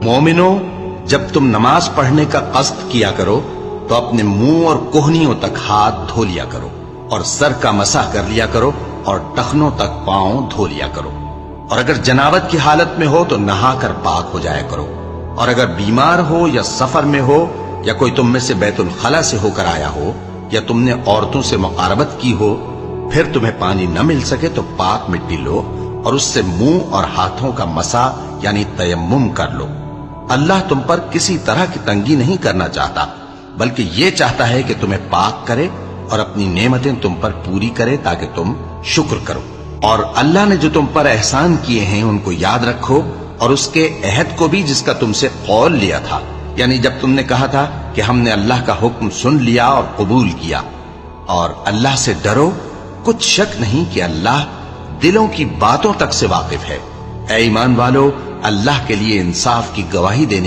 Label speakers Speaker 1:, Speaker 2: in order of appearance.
Speaker 1: مومنو، جب تم نماز پڑھنے کا قصد کیا کرو تو اپنے منہ اور کوہنیوں تک ہاتھ دھو لیا کرو، اور سر کا مسح کر لیا کرو، اور ٹخنوں تک پاؤں دھو لیا کرو، اور اگر جنابت کی حالت میں ہو تو نہا کر پاک ہو جایا کرو، اور اگر بیمار ہو یا سفر میں ہو یا کوئی تم میں سے بیت الخلا سے ہو کر آیا ہو یا تم نے عورتوں سے مقاربت کی ہو، پھر تمہیں پانی نہ مل سکے تو پاک مٹی لو اور اس سے منہ اور ہاتھوں کا مسح یعنی تیمم کر لو۔ اللہ تم پر کسی طرح کی تنگی نہیں کرنا چاہتا، بلکہ یہ چاہتا ہے کہ تمہیں پاک کرے اور اپنی نعمتیں تم پر پوری کرے تاکہ تم شکر کرو۔ اور اللہ نے جو تم پر احسان کیے ہیں ان کو یاد رکھو، اور اس کے عہد کو بھی جس کا تم سے قول لیا تھا، یعنی جب تم نے کہا تھا کہ ہم نے اللہ کا حکم سن لیا اور قبول کیا۔ اور اللہ سے ڈرو، کچھ شک نہیں کہ اللہ دلوں کی باتوں تک سے واقف ہے۔ اے ایمان والو، اللہ کے لیے انصاف کی گواہی دینے